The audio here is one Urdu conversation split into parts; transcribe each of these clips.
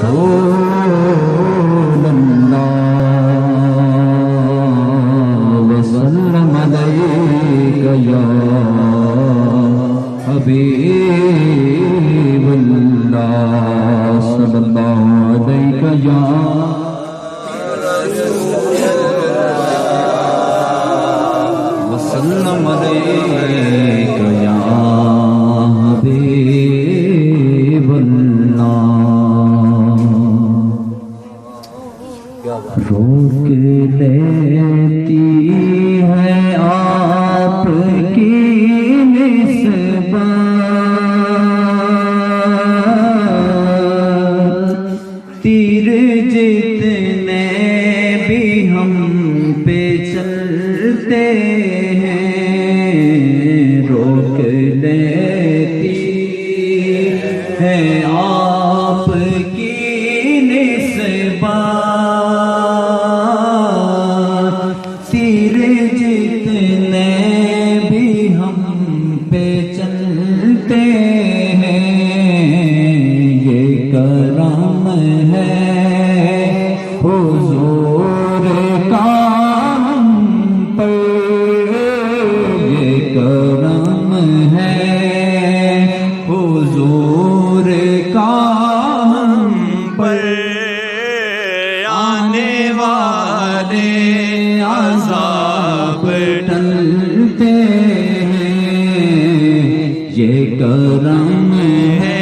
رسول اللہ وسلم علیک یا حبیب اللہ صلی اللہ علیہ یا وسلم علیک یا حبیب اللہ. روک لیتی ہے آپ کی نسبت تیر جتنے بھی ہم پہ چلتے ہیں روک لیتی ہے آپ کی نسبت تیر جتنے بھی ہم پہ چلتے ہیں یہ کرم ہے حضور کا ہم پر یہ کرم ہے حضور کا ہم پر آنے والے عذاب ٹلتے ہیں یہ کرم ہے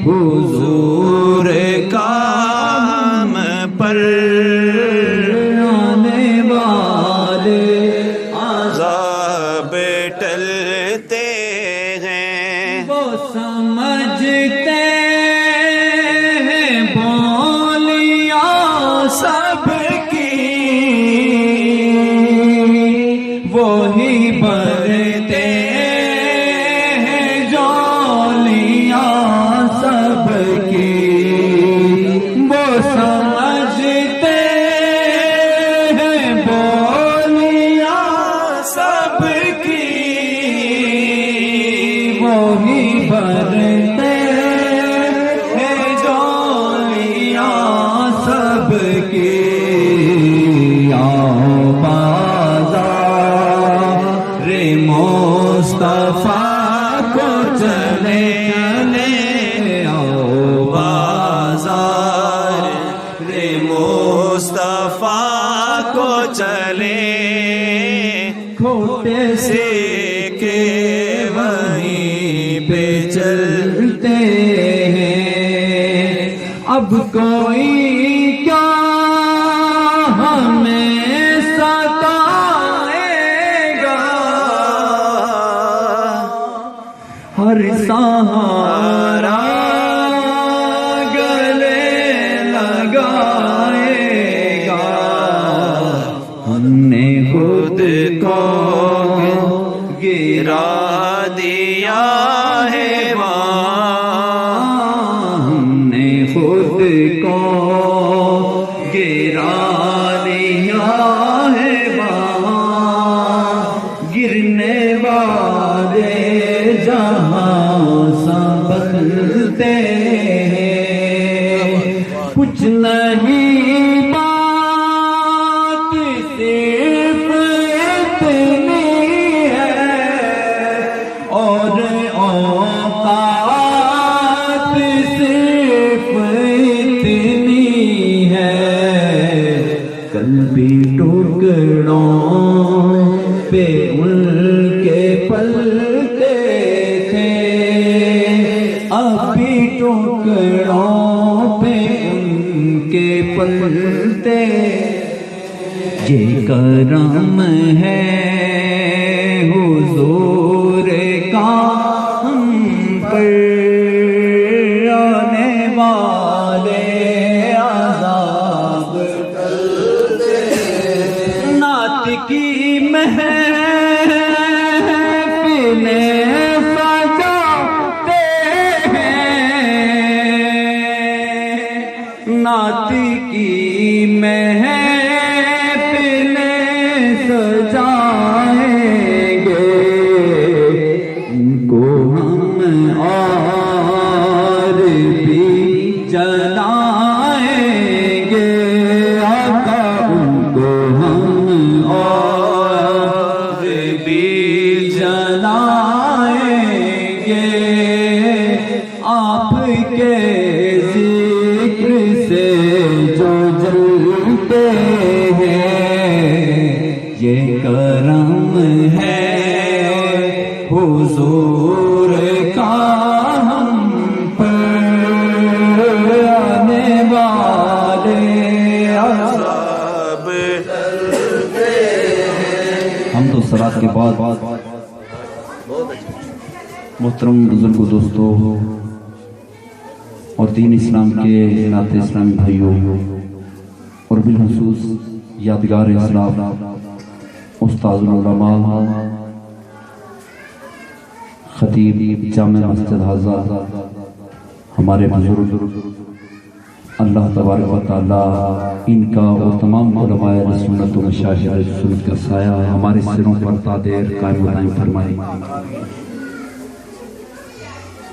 حضور کا ہم پر آنے والے عذاب ٹلتے ہیں وہ سمجھتے ہیں بولیاں سب کی وہی بھرتے ہیں جولیاں سب کی وہ سمجھتے ہیں بولیاں سب کی وہی بھرتے ہیں جولیاں سب کی. آؤ بازار مصطفیٰ کو چلے آؤ بازار مصطفیٰ کو چلے کھوٹے سے کے وہیں پہ چلتے ہیں اب کوئی کیا ہمیں ستائے گا ہر سہارا گلے لگائے گا ہم نے خود کو گرا دیا ہے وہاں ہم نے خود کو گرا دیا ہے وہاں گرنے والے جہاں سنبھلتے ہیں کچھ نہیں بات صرف اتنی ہے اور اوقات صرف اتنی ہے کل بھی ٹکڑوں پہ ان کے پلتے تھے اب بھی ٹکڑوں پہ ان کے پلتے یہ کرم ہے حضور کا ہم پر آنے والے عذاب ٹلتے نعت کی محفلیں سجاتے ہیں نعت کی محفلیں سجائیں گے ان کو ہم اور بھی آپ کے ذکر سے جو جلتے ہیں یہ کرم ہے حضور کا ہم پر آنے والے عذاب ہم تو صلات کے بعد محترم بزرگ و دوستوں اور دین اسلام کے ناطے اسلامی بھائیوں اور بالخصوص یادگار اسلام استاد العلماء خطیب جامع مسجد حاضر ہمارے بزرگ اللہ تبارک و تعالی ان کا اور تمام علماء سنت و مشایخ سنت کا سایہ ہمارے سروں پر تا دیر قائم و دائم فرمائے۔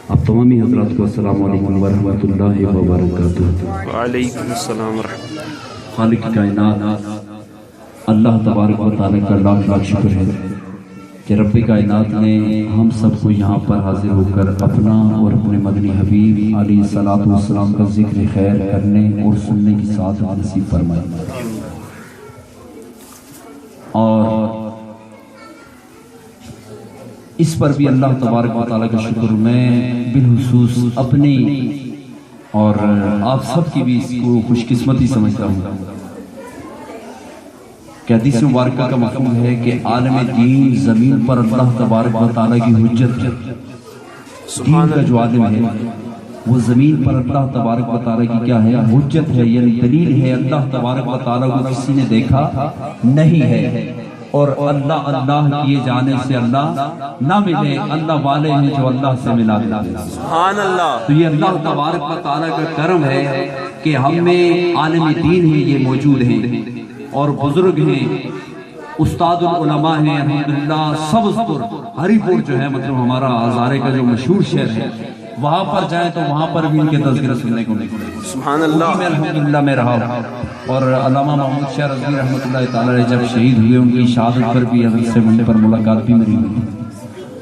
آپ تمامی حضرات کو السلام علیکم ورحمۃ اللہ وبرکاتہ۔ وعلیکم السلام ورحمۃ اللہ۔ خالق کائنات اللہ تبارک و تعالیٰ کا لاکھ لاکھ شکر ہے کہ رب کائنات نے ہم سب کو یہاں پر حاضر ہو کر اپنا اور اپنے مدنی حبیب علیہ الصلوۃ والسلام کا ذکر خیر کرنے اور سننے کی ساتھ نصیب فرمایا۔ اور اس پر بھی اللہ تبارک و تعالیٰ کا شکر میں بالخصوص اپنی اور آپ سب کی بھی اس کو خوش قسمتی سمجھتا ہوں کہ حدیث مبارکہ کا مفہوم ہے کہ عالم دین زمین پر اللہ تبارک و تعالیٰ کی حجت ہے۔ دین کا جو عالم ہے وہ زمین پر اللہ تبارک و تعالیٰ کی کیا ہے؟ حجت ہے، یعنی دلیل ہے۔ اللہ تبارک و تعالیٰ کو کسی نے دیکھا نہیں ہے اور اللہ اللہ کیے جانے سے اللہ نہ ملے، اللہ والے ہیں جو اللہ سے ملا دیتے ہیں۔ سبحان اللہ۔ تو یہ اللہ تبارک و تعالیٰ کا کرم ہے کہ ہم میں عالم دین ہیں، یہ موجود ہیں اور بزرگ ہیں، استاد العلماء ہیں الحمدللہ۔ سبزپور ہری پور جو ہے مطلب ہمارا ہزارے کا جو مشہور شہر ہے، وہاں پر جائیں تو وہاں پر بھی ان کے تذکرہ سننے کو ملے۔ سبحان اللہ۔ میں الحمدللہ میں رہا ہوں اور علامہ محمود شاہ رضوی رحمۃ اللہ تعالی علیہ جب شہید ہوئے ان کی شہادت پر بھی حضرت سے ملنے پر ملاقات بھی میری ہوئی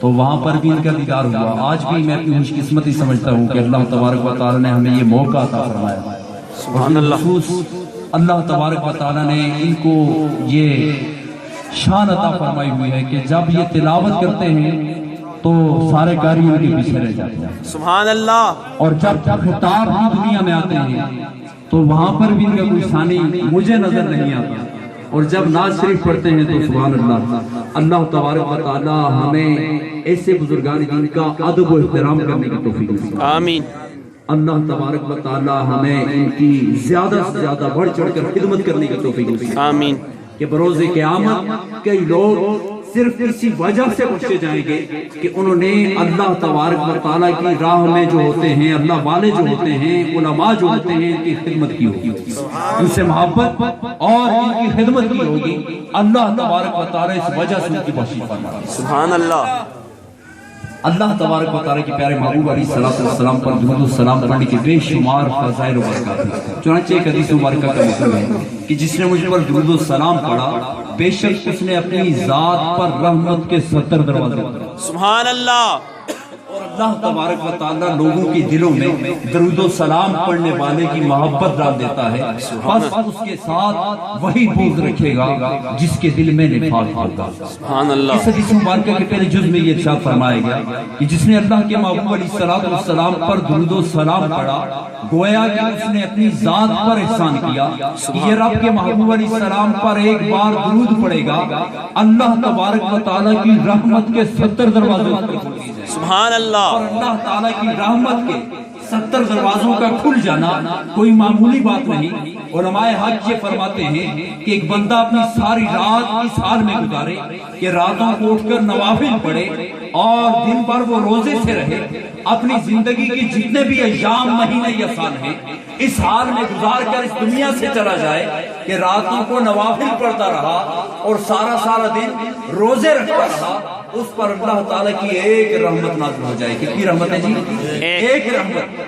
تو وہاں پر بھی ان کا دیدار ہوا۔ آج بھی میں اپنی خوش قسمتی سمجھتا ہوں کہ اللہ تبارک و تعالی نے ہمیں یہ موقع عطا فرمایا۔ سبحان اللہ۔ اللہ تبارک و تعالی نے ان کو یہ شان عطا فرمائی ہوئی ہے کہ جب یہ تلاوت کرتے ہیں تو سارے کاری ان کے پیچھے رہ جاتے ہیں۔ سبحان اللہ۔ اور جب خطاب بھی دنیا میں آتے ہیں تو وہاں پر بھی ان کا کوئی ثانی مجھے نظر نہیں آتا، اور جب نعت شریف پڑھتے ہیں تو سبحان اللہ۔ اللہ تبارک و تعالی ہمیں ایسے بزرگان دین کا ادب و احترام کرنے کی توفیق دے۔ آمین۔ اللہ تبارک و تعالی ہمیں ان کی زیادہ سے زیادہ بڑھ چڑھ کر خدمت کرنے کی توفیق دے۔ آمین۔ کہ بروز قیامت کئی لوگ صرف اسی وجہ سے پوچھے جائیں گے کہ انہوں نے اللہ تبارک و تعالیٰ کی راہ میں جو ہوتے ہیں، اللہ والے جو ہوتے ہیں، علماء جو ہوتے ہیں، ان کی خدمت کی ہوگی، ان سے محبت اور ان کی خدمت کی ہوگی۔ اللہ تبارک و تعالیٰ اس وجہ سے ان کی بخشش فرمائے۔ سبحان اللہ۔ اللہ تبارک و تعالیٰ کے پیارے محبوب علیہ السلام پر درود و سلام پڑھنے کے بے شمار فضائل و برکات ہیں۔ چنانچہ ایک حدیث مبارکہ کا مطلب ہے کہ جس نے مجھ پر درود و سلام پڑھا بے شک اس نے اپنی ذات پر رحمت کے 70 دروازے کھولے۔ سبحان اللہ۔ اور اللہ تبارک و تعالیٰ لوگوں کے دلوں میں درود و سلام پڑھنے والے کی محبت ڈال دیتا ہے، بس اس کے ساتھ وہی بغض رکھے گا جس کے دل میں نفاق ہوگا۔ سبحان اللہ۔ اس حدیث مبارکہ کے پہلے جز میں یہ ارشاد فرمایا گیا کہ جس نے اللہ کے محبوب علیہ السلام پر درود و سلام پڑھا گویا کہ اس نے اپنی ذات پر احسان کیا کہ یہ رب کے محبوب علیہ السلام پر ایک بار درود پڑے گا، اللہ تبارک و تعالیٰ کی رحمت کے 70 دروازے کھول دیے جائیں۔ سبحان اللہ۔ اور اللہ تعالیٰ کی رحمت کے 70 دروازوں کا کھل جانا کوئی معمولی بات نہیں۔ علماء حج یہ فرماتے ہیں کہ ایک بندہ اپنی ساری رات اس حال میں گزارے کہ راتوں کو اٹھ کر نوافل پڑھے اور دن بھر وہ روزے سے رہے، اپنی زندگی کی جتنے بھی ایام، مہینے یا سال ہیں اس حال میں گزار کر اس دنیا سے چلا جائے کہ راتوں کو نوافل پڑھتا رہا اور سارا دن روزے رکھتا رہا، اس پر اللہ تعالیٰ کی ایک رحمت نازل ہو جائے۔ کتنی رحمت ہے جی؟ ایک رحمت۔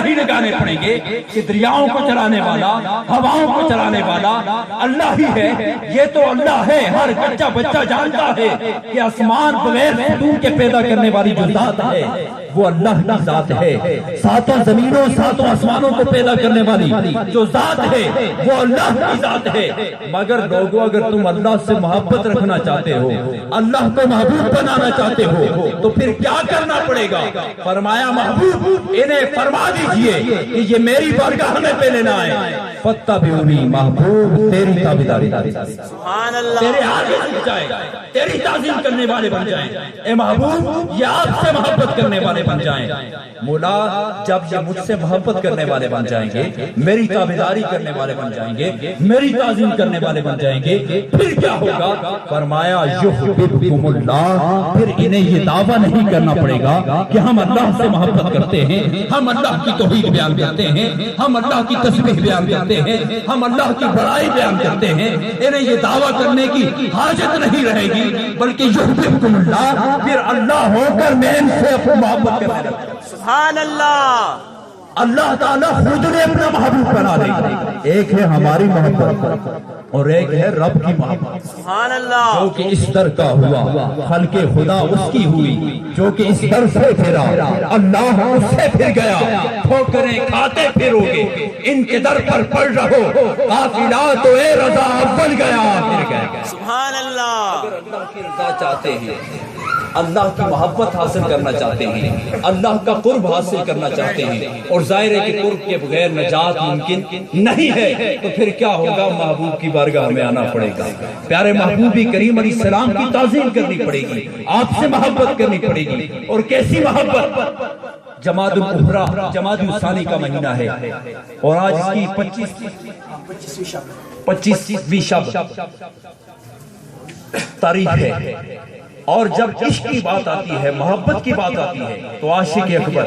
نہیں لگانے پڑیں گے کہ دریاؤں کو چلانے والا، ہواؤں کو چلانے والا اللہ ہی ہے۔ یہ تو اللہ ہے، ہر بچہ بچہ جانتا ہے کہ آسمان بغیر ستون کے پیدا کرنے والی جو ذات ہے وہ اللہ کی ذات ہے۔ ساتوں زمینوں ساتوں آسمانوں کو پیدا کرنے والی جو ذات ہے وہ اللہ کی ذات ہے۔ مگر لوگوں، اگر تم اللہ سے محبت رکھنا چاہتے ہو، اللہ کو محبوب بنانا چاہتے ہو، تو پھر کیا کرنا پڑے گا؟ فرمایا محبوب انہیں فرما دیجئے کہ یہ میری بارگاہ میں پہلے نہ آئے، فاتبعونی، محبوب تیری تابعداری، سبحان اللہ، تیرے آگے جھک جائیں، تیری تعظیم کرنے والے بن جائیں۔ اے محبوب یہ آپ سے محبت کرنے والے بن جائیں۔ مولا جب یہ مجھ سے محبت کرنے والے بن جائیں گے، میری تابعداری کرنے والے بن جائیں گے، میری تعظیم کرنے والے بن جائیں گے، پھر کیا ہوگا؟ فرمایا یحببکم اللہ، پھر انہیں یہ دعویٰ نہیں کرنا پڑے گا کہ ہم اللہ سے محبت کرتے ہیں، ہم اللہ کی توحید بیان کرتے ہیں، ہم اللہ کی تسبیح بیان کرتے ہیں، ہم اللہ کی بڑائی بیان کرتے ہیں۔ انہیں یہ دعویٰ کرنے کی حاجت نہیں رہے گی، بلکہ یحببکم اللہ، پھر اللہ ہو کر میں ان سے اپنی محبت کرنے لگا۔ سبحان اللہ، اللہ تعالیٰ خود نے اپنا محبوب بنا دے۔ ایک ہے ہماری محبت اور ایک ہے رب کی محبت، سبحان اللہ، جو کہ اس در کا ہوا، خلق خدا اس کی ہوئی، جو کہ اس در سے پھرا، اللہ اس سے پھر گیا، ٹھوکریں کھاتے پھرو گے، ان کے در پر پڑ رہو، قافلہ تو اے رضا اول گیا پھر گیا۔ سبحان اللہ، اگر اللہ کی رضا چاہتے ہیں، اللہ کی محبت حاصل کرنا چاہتے ہیں، اللہ کا قرب حاصل کرنا چاہتے ہیں، اور ظاہر ہے کہ قرب کے بغیر نجات ممکن نہیں ہے، تو پھر کیا ہوگا؟ محبوب کی بارگاہ میں آنا پڑے گا، پیارے محبوب کریم علیہ السلام کی تعظیم کرنی پڑے گی، آپ سے محبت کرنی پڑے گی۔ اور کیسی محبت؟ جماد الاخرى، جماد الثانی کا مہینہ ہے، اور آج اس کی 25ویں شب تاریخ ہے۔ اور جب عشق کی بات آتی ہے، محبت کی بات آتی ہے، تو عاشق اکبر،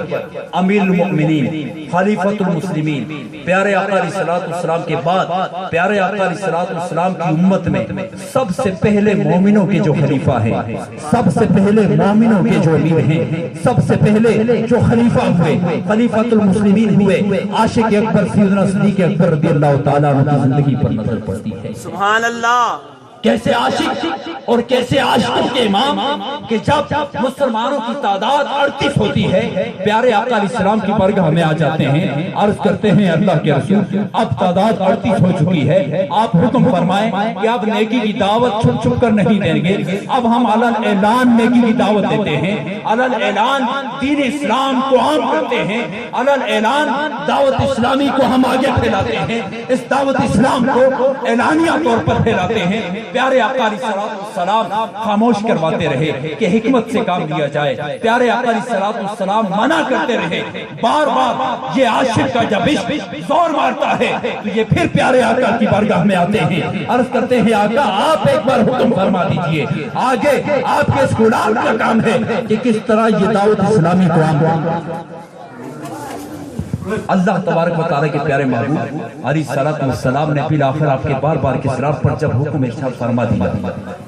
امیر المؤمنین، خلیفۃ المسلمین، پیارے آقا علیہ الصلوۃ والسلام کے بعد پیارے آقا علیہ الصلوۃ والسلام کی امت میں سب سے پہلے مومنوں کے جو خلیفہ ہیں، سب سے پہلے مومنوں کے جو امیر ہیں، سب سے پہلے جو خلیفہ ہوئے، خلیفۃ المسلمین ہوئے، عاشق اکبر سیدنا صدیق اکبر رضی اللہ تعالیٰ عنہ کی زندگی پر نظر پڑتی ہے۔ سبحان اللہ، کیسے عاشق اور کیسے عاشقوں کے امام کہ جب مسلمانوں کی تعداد 38 ہوتی ہے، پیارے آقا علیہ السلام کی بارگاہ میں آ جاتے ہیں، عرض کرتے ہیں اللہ کے رسول اب تعداد 38 ہو چکی ہے، آپ حکم فرمائیں کہ اب نیکی کی دعوت چھپ چھپ کر نہیں دیں گے، اب ہم علن اعلان نیکی کی دعوت دیتے ہیں، علن اعلان دین اسلام کو عام کرتے ہیں، علن اعلان دعوت اسلامی کو ہم آگے پھیلاتے ہیں، اس دعوت اسلام کو اعلانیہ طور پر پھیلاتے ہیں۔ پیارے آقا علیہ السلام خاموش کرواتے رہے کہ حکمت سے کام لیا جائے، پیارے آقا علیہ السلام منع کرتے رہے، بار بار یہ عاشق کا جب عشق زور مارتا ہے تو یہ پھر پیارے آقا کی بارگاہ میں آتے ہیں، عرض کرتے ہیں آقا آپ ایک بار حکم فرما دیجئے، آگے آپ کے اس غلام کا کام ہے کہ کس طرح یہ دعوت اسلامی کو عام کریں۔ اللہ تبارک و تعالیٰ کے پیارے محبوب علیہ السلام نے بالآخر آپ کے بار بار کے اصرار پر جب حکم ارشاد فرما دیا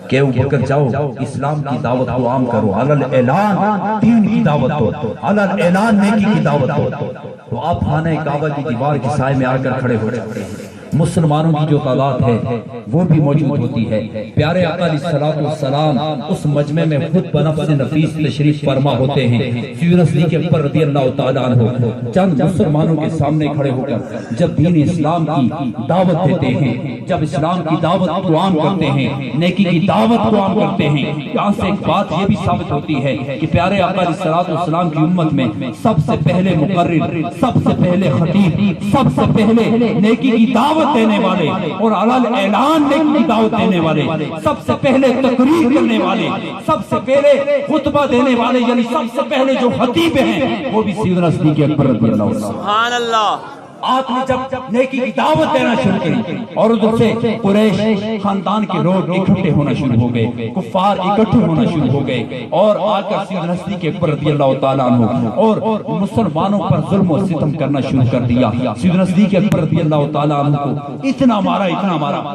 کہ ابوبکر جاؤ اسلام کی دعوت کو عام کرو، علل اعلان دین کی دعوت دو، علل اعلان نیکی کی دعوت دو، تو آپ خانہ کعبہ کی دیوار کے سائے میں آ کر کھڑے ہو جاتے ہیں۔ مسلمانوں کی جو تعداد ہے وہ بھی موجود ہوتی ہے، پیارے آقا علیہ السلام اس مجمع میں خود بنفس نفیس تشریف فرما ہوتے ہیں، سیدنا صدیق اکبر رضی اللہ تعالیٰ عنہ چند مسلمانوں کے سامنے کھڑے ہو کر جب دین اسلام کی دعوت دیتے ہیں، جب اسلام کی دعوت کو عام کرتے ہیں، نیکی کی دعوت کو عام کرتے ہیں، یہاں سے ایک بات یہ بھی ثابت ہوتی ہے کہ پیارے آقا علیہ السلام کی امت میں سب سے پہلے مقرر، سب سے پہلے خطیب، سب سے پہلے نیکی کی دعوت دینے والے اور علل اعلان نیکی کی دعوت دینے والے، سب سے پہلے تقریر کرنے والے، سب سے پہلے خطبہ دینے والے، یعنی سب سے پہلے جو خطیب ہیں وہ بھی سیدنا صدیق اکبر رضی اللہ عنہ۔ سبحان اللہ، آپ نے جب نیکی کی دعوت دینا شروع کی اور ادھر سے قریش خاندان کے لوگ اکٹھے ہونا شروع ہو گئے، کفار اکٹھے ہونا شروع ہو گئے اور آ کر سیدنا صدیق اکبر رضی اللہ تعالیٰ عنہ اور مسلمانوں پر ظلم و ستم کرنا شروع کر دیا۔ سیدنا صدیق اکبر رضی اللہ تعالیٰ عنہ کو اتنا مارا۔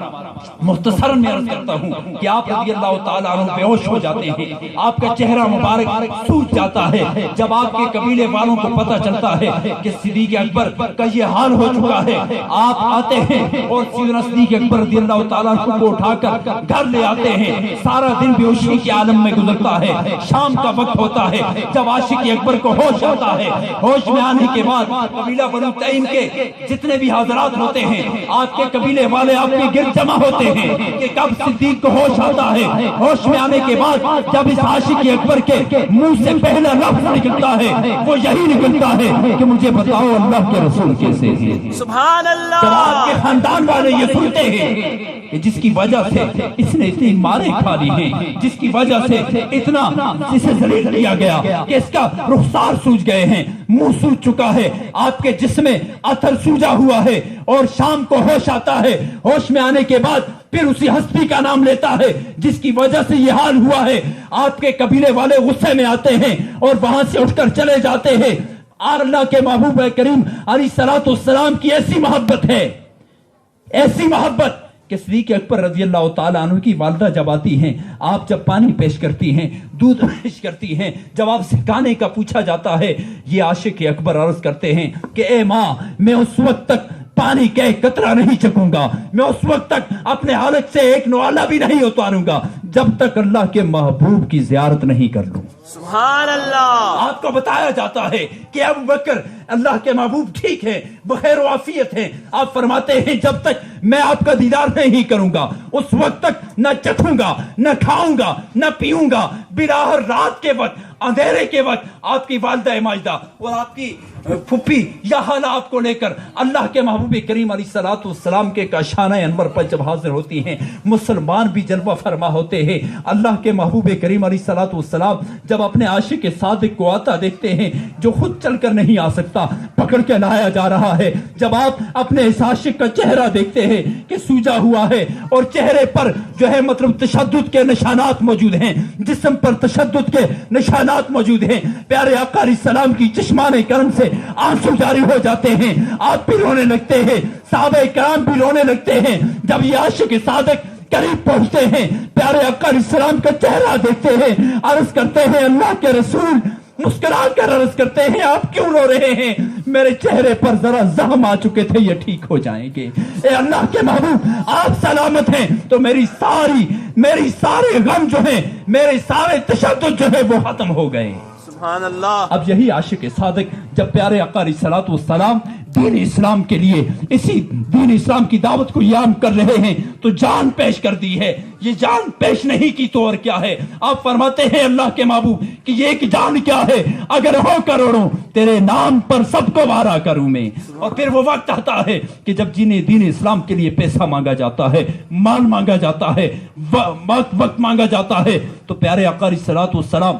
مختصراً میں عرض کرتا ہوں کہ آپ رضی اللہ تعالیٰ عنہ بے ہوش ہو جاتے ہیں، آپ کا چہرہ مبارک سوج جاتا ہے جب آپ کے قبیلے والوں کو پتہ چلتا ہے کہ صدیق اکبر کا یہ حال ہو چکا ہے۔ آپ آتے ہیں اور سیدنا صدیق اکبر رضی اللہ تعالیٰ عنہ کو اٹھا کر گھر لے آتے ہیں۔ سارا دن بے ہوشی کے عالم میں گزرتا ہے، شام کا وقت ہوتا ہے جب عاشق اکبر کو ہوش آتا ہے۔ ہوش میں آنے کے بعد قبیلہ بنو تیم کے جتنے بھی حضرات ہوتے ہیں، آپ کے قبیلے والے آپ کے گرد جمع ہوتے ہیں کہ کب صدیق کو ہوش آتا ہے۔ ہوش میں آنے کے بعد جب اس عاشق اکبر کے منہ سے پہلا لفظ نکلتا ہے وہ یہی نکلتا ہے کہ مجھے بتاؤ اللہ کے رسول کیسے ہیں۔ سبحان اللہ۔ جب آپ کے خاندان والے یہ سنتے ہیں کہ جس کی وجہ سے اس نے اتنی مارے کھا لی ہیں، جس کی وجہ سے اتنا اسے ذلیل کیا گیا کہ اس کا رخسار سوج گئے ہیں، منہ سوج چکا ہے، آپ کے جسم میں اتھر سوجا ہوا ہے اور شام کو ہوش آتا ہے۔ ہوش میں آنے کے بعد پھر اسی ہستی کا نام لیتا ہے جس کی وجہ سے یہ حال ہوا ہے۔ آپ کے قبیلے والے غصے میں آتے ہیں اور وہاں سے اٹھ کر چلے جاتے ہیں۔ اور اللہ کے محبوب کریم علیہ الصلوۃ والسلام کی ایسی محبت ہے، ایسی محبت کہ صدیق اکبر رضی اللہ تعالیٰ عنہ کی والدہ جب آتی ہیں، آپ جب پانی پیش کرتی ہیں، دودھ پیش کرتی ہیں، جب آپ سے کھانے کا پوچھا جاتا ہے، یہ عاشق اکبر عرض کرتے ہیں کہ اے ماں، میں اس وقت تک پانی کا ایک قطرہ نہیں چکوں گا، میں اس وقت تک اپنے حالت سے ایک نوالا بھی نہیں اتاروں گا جب تک اللہ کے محبوب کی زیارت نہیں کر لوں۔ سبحان اللہ۔ آپ کو بتایا جاتا ہے کہ ابو بکر اللہ کے محبوب ٹھیک ہے، بخیر و عافیت ہے، آپ فرماتے ہیں جب تک میں آپ کا دیدار نہیں کروں گا اس وقت تک نہ چکھوں گا، نہ کھاؤں گا، نہ پیوں گا۔ بلاہر رات کے وقت، اندھیرے کے وقت آپ کی والدہ ماجدہ اور آپ کی پھپھی یا حالہ آپ کو لے کر اللہ کے محبوب کریم علیہ الصلوۃ والسلام کے کاشانہ انور پر جب حاضر ہوتی ہیں، مسلمان بھی جلوہ فرما ہوتے ہیں۔ اللہ کے محبوب کریم علیہ الصلوۃ والسلام جب اپنے عاشق صادق کو آتا دیکھتے ہیں جو خود چل کر نہیں آ سکتا، پکڑ کے لایا جا رہا ہے، جب آپ اپنے اس عاشق کا چہرہ دیکھتے ہیں کہ سوجا ہوا ہے اور چہرے پر جو ہے مطلب تشدد کے نشانات موجود ہیں، جسم پر تشدد کے نشانات موجود ہیں، پیارے آقا علیہ السلام کی چشمان کرم سے آنسو جاری ہو جاتے ہیں، آپ بھی رونے لگتے ہیں، صحابہ کرام بھی رونے لگتے ہیں۔ جب یہ عاشق صادق قریب پہنچتے ہیں، پیارے آقا علیہ السلام کا چہرہ دیکھتے ہیں، عرض کرتے ہیں اللہ کے رسول، مسکرا کر عرض کرتے ہیں آپ کیوں رو رہے ہیں؟ میرے چہرے پر ذرا زخم آ چکے تھے، یہ ٹھیک ہو جائیں گے۔ اے اللہ کے محبوب، آپ سلامت ہیں تو میری سارے غم جو ہیں، میرے سارے تشدد جو ہے وہ ختم ہو گئے۔ سبحان اللہ۔ اب یہی عاشق صادق جب پیارے آقا علیہ الصلوۃ والسلام دین اسلام کے لیے اسی دین اسلام کی دعوت کو عام کر رہے ہیں تو جان پیش کر دی ہے۔ یہ جان پیش نہیں کی تو اور کیا ہے؟ آپ فرماتے ہیں اللہ کے محبوب کہ یہ ایک جان کیا ہے؟ اگر ہو کروڑوں تیرے نام پر سب کو وارا کروں میں۔ اور پھر وہ وقت آتا ہے کہ جب جنہیں دین اسلام کے لیے پیسہ مانگا جاتا ہے، مال مانگا جاتا ہے، وقت مانگا جاتا ہے، تو پیارے آقا علیہ الصلوۃ والسلام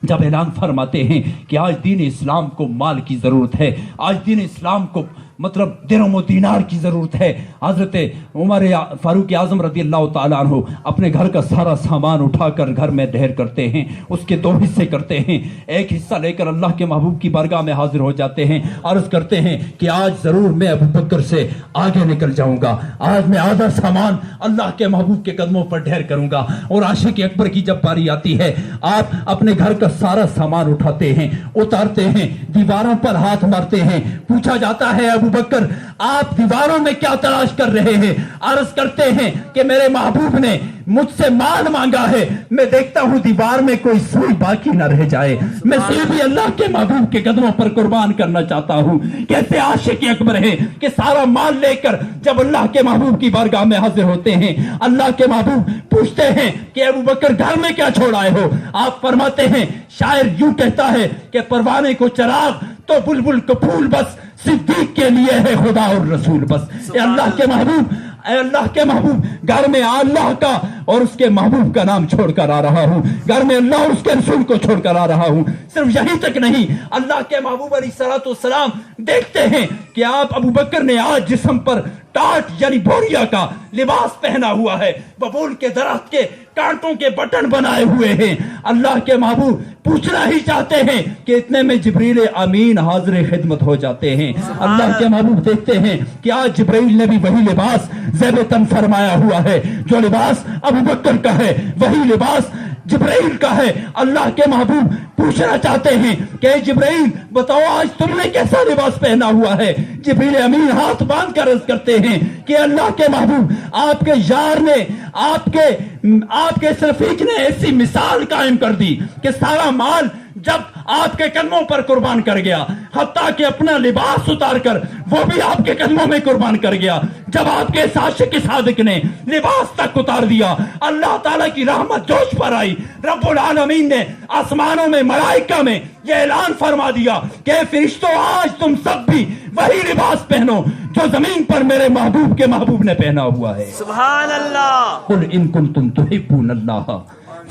جب اعلان فرماتے ہیں کہ آج دین اسلام کو مال کی ضرورت ہے، آج دین اسلام کو مطلب درہم و دینار کی ضرورت ہے، حضرت عمر فاروق اعظم رضی اللہ تعالیٰ عنہ اپنے گھر کا سارا سامان اٹھا کر گھر میں ڈھیر کرتے ہیں، اس کے 2 حصے کرتے ہیں، ایک حصہ لے کر اللہ کے محبوب کی بارگاہ میں حاضر ہو جاتے ہیں، عرض کرتے ہیں کہ آج ضرور میں ابو بکر سے آگے نکل جاؤں گا، آج میں آدھا سامان اللہ کے محبوب کے قدموں پر ڈھیر کروں گا۔ اور عاشق اکبر کی جب باری آتی ہے، آپ اپنے گھر کا سارا سامان اٹھاتے ہیں، اتارتے ہیں، دیواروں پر ہاتھ مارتے ہیں، پوچھا جاتا ہے ابو بکر آپ دیواروں میں کیا تلاش کر رہے ہیں؟ عرض کرتے ہیں کہ میرے محبوب نے مجھ سے مال مانگا ہے، میں دیکھتا ہوں دیوار میں کوئی سوئی باقی نہ رہ جائے، میں سوئی بھی اللہ کے محبوب کے قدموں پر قربان کرنا چاہتا ہوں۔ کیسے عاشق اکبر ہے کہ سارا مال لے کر جب اللہ کے محبوب کی بارگاہ میں حاضر ہوتے ہیں، اللہ کے محبوب پوچھتے ہیں کہ ابو بکر گھر میں کیا چھوڑ آئے ہو؟ آپ فرماتے ہیں شاعر یوں کہتا ہے کہ پروانے کو چراغ تو بلبل کو پھول بس، صدیق کے لیے ہے خدا اور رسول بس۔ اے اللہ کے محبوب، اے اللہ کے محبوب، گھر میں اللہ کا اور اس کے محبوب کا نام چھوڑ کر آ رہا ہوں, گھر میں اللہ اور اس کے رسول کو چھوڑ کر آ رہا ہوں. صرف یہی تک نہیں, اللہ کے محبوب علیہ الصلوۃ والسلام دیکھتے ہیں کہ آپ ابو بکر نے آج جسم پر ٹاٹ یعنی بوریا کا لباس پہنا ہوا ہے, ببول کے درخت کے کانٹوں کے بٹن بنائے ہوئے ہیں. اللہ کے محبوب پوچھنا ہی چاہتے ہیں کہ اتنے میں جبریل امین حاضر خدمت ہو جاتے ہیں. اللہ کے محبوب دیکھتے ہیں کہ آج جبریل نے بھی وہی لباس زیب تن فرمایا ہوا ہے, جو لباس ابو بکر کا ہے وہی لباس جبرائیل کا ہے. اللہ کے محبوب پوچھنا چاہتے ہیں کہ اے جبرائیل بتاؤ آج تم نے کیسا لباس پہنا ہوا ہے. جبریل امین ہاتھ باندھ کر عرض کرتے ہیں کہ اللہ کے محبوب آپ کے یار نے, آپ کے رفیق نے ایسی مثال قائم کر دی کہ سارا مال جب آپ کے قدموں پر قربان کر گیا, حتیٰ کہ اپنا لباس اتار کر وہ بھی آپ کے قدموں میں قربان کر گیا. جب آپ کے عاشق صادق نے لباس تک اتار دیا, اللہ تعالیٰ کی رحمت جوش پر آئی. رب العالمین نے آسمانوں میں ملائکہ میں یہ اعلان فرما دیا کہ فرشتوں آج تم سب بھی وہی لباس پہنو جو زمین پر میرے محبوب کے محبوب نے پہنا ہوا ہے. سبحان اللہ. قل ان کنتم تحبون اللہ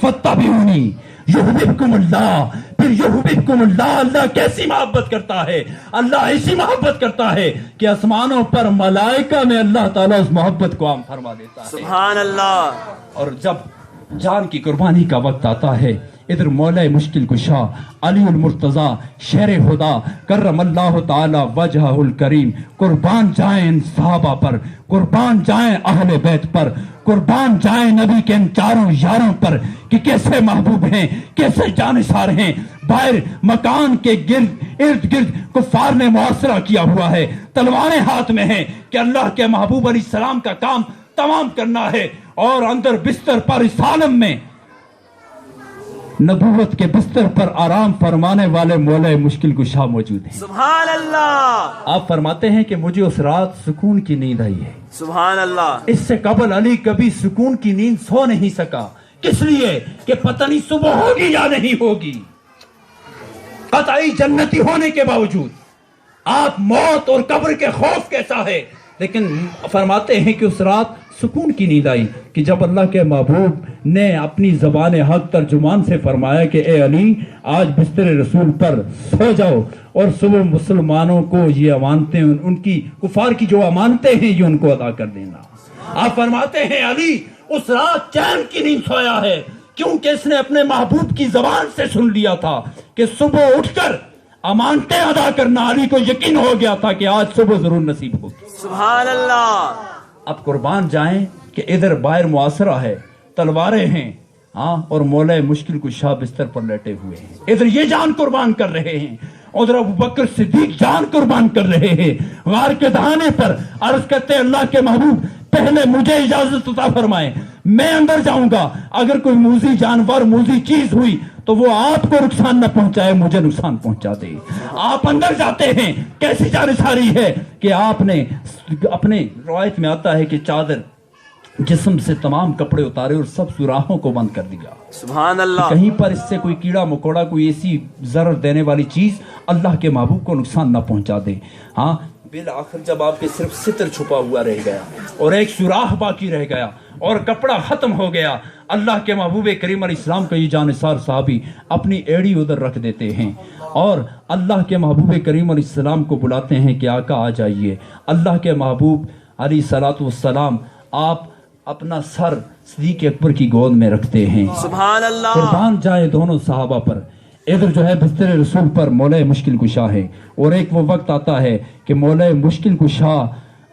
فاتبعونی یحببکم اللہ. پھر یحببکم اللہ, اللہ کیسی محبت کرتا ہے؟ اللہ ایسی محبت کرتا ہے کہ آسمانوں پر ملائکہ میں اللہ تعالیٰ اس محبت کو عام فرما دیتا ہے. سبحان اللہ. اور جب جان کی قربانی کا وقت آتا ہے, ادھر مولا مشکل کشا علی المرتضی شہر خدا کرم اللہ تعالی وجہہ الکریم قربان جائیں ان صحابہ پر, قربان جائیں اہل بیت پر, قربان جائیں نبی کے ان چاروں یاروں پر کہ کیسے محبوب ہیں, کیسے جانثار ہیں. باہر مکان کے ارد گرد کفار نے محاصرہ کیا ہوا ہے, تلواریں ہاتھ میں ہیں کہ اللہ کے محبوب علیہ السلام کا کام تمام کرنا ہے, اور اندر بستر پر اس عالم میں نبوت کے بستر پر آرام فرمانے والے مولا مشکل کشا موجود ہیں. سبحان اللہ. آپ فرماتے ہیں کہ مجھے اس رات سکون کی نیند آئی ہے. سبحان اللہ. اس سے قبل علی کبھی سکون کی نیند سو نہیں سکا. کس لیے کہ پتہ نہیں صبح ہوگی یا نہیں ہوگی. قطعی جنتی ہونے کے باوجود آپ موت اور قبر کے خوف کیسا ہے, لیکن فرماتے ہیں کہ اس رات سکون کی نیند آئی کہ جب اللہ کے محبوب نے اپنی زبان حق ترجمان سے فرمایا کہ اے علی آج بستر رسول پر سو جاؤ, اور صبح مسلمانوں کو یہ امانتیں, ان کی کفار کی جو امانتیں ہیں یہ ان کو ادا کر دینا. آپ فرماتے ہیں علی اس رات چین کی نیند سویا ہے کیونکہ اس نے اپنے محبوب کی زبان سے سن لیا تھا کہ صبح اٹھ کر امانتیں ادا کرنا. علی کو یقین ہو گیا تھا کہ آج صبح ضرور نصیب ہوگی. سبحان اللہ. اب قربان جائیں کہ ادھر باہر معاصرہ ہے, تلواریں ہیں, ہاں, اور مولا مشکل کشا بستر پر لیٹے ہوئے ہیں. ادھر یہ جان قربان کر رہے ہیں, ادھر ابو بکر صدیق جان قربان کر رہے ہیں. غار کے دہانے پر عرض کرتے اللہ کے محبوب پہلے مجھے اجازت عطا فرمائیں, میں اندر جاؤں گا, اگر کوئی موذی جانور موذی چیز ہوئی تو وہ آپ کو نقصان نہ پہنچائے, مجھے نقصان پہنچا دے. آپ اندر جاتے ہیں, کیسی جانثاری ہے کہ آپ نے اپنے روایت میں آتا ہے کہ چادر جسم سے تمام کپڑے اتارے اور سب سوراخوں کو بند کر دیا. سبحان اللہ. کہیں پر اس سے کوئی کیڑا مکوڑا, کوئی ایسی ضرر دینے والی چیز اللہ کے محبوب کو نقصان نہ پہنچا دے. ہاں, بالآخر جب آپ کے صرف ستر چھپا ہوا رہ گیا اور ایک سوراخ باقی رہ گیا اور کپڑا ختم ہو گیا, اللہ کے محبوب کریم علیہ السلام کا یہ جانثار صحابی اپنی ایڑی ادھر رکھ دیتے ہیں اور اللہ کے محبوب کریم علیہ السلام کو بلاتے ہیں کہ آقا آ جائیے. اللہ کے محبوب علیہ الصلوۃ والسلام آپ اپنا سر صدیق اکبر کی گود میں رکھتے ہیں. سبحان اللہ. قربان جائے دونوں صحابہ پر. ادھر جو ہے بستر رسول پر مولا مشکل کشا ہے, اور ایک وہ وقت آتا ہے کہ مولا مشکل کشا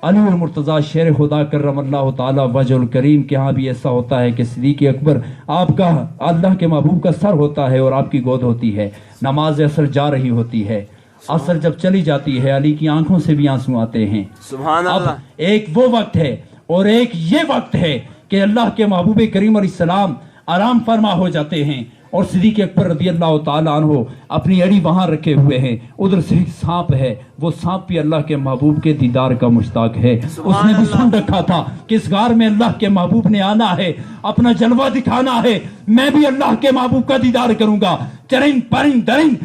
علی المرتضی شیر خدا کرم اللہ تعالی وجہ الکریم کے ہاں بھی ایسا ہوتا ہے کہ صدیق اکبر آپ کا اللہ کے محبوب کا سر ہوتا ہے اور آپ کی گود ہوتی ہے. نماز عصر جا رہی ہوتی ہے, عصر جب چلی جاتی ہے علی کی آنکھوں سے بھی آنسو آتے ہیں. سبحان اللہ. اب ایک وہ وقت ہے اور ایک یہ وقت ہے کہ اللہ کے محبوب کریم علیہ السلام آرام فرما ہو جاتے ہیں اور صدیق اکبر رضی اللہ تعالیٰ عنہ اپنی اڑی وہاں رکھے ہوئے ہیں. ادھر سے سانپ ہے, وہ سانپ بھی اللہ کے محبوب کے دیدار کا مشتاق ہے. اس نے بھی سن رکھا تھا کہ اس غار میں اللہ کے محبوب نے آنا ہے, اپنا جلوہ دکھانا ہے, میں بھی اللہ کے محبوب کا دیدار کروں گا. چرند پرند درند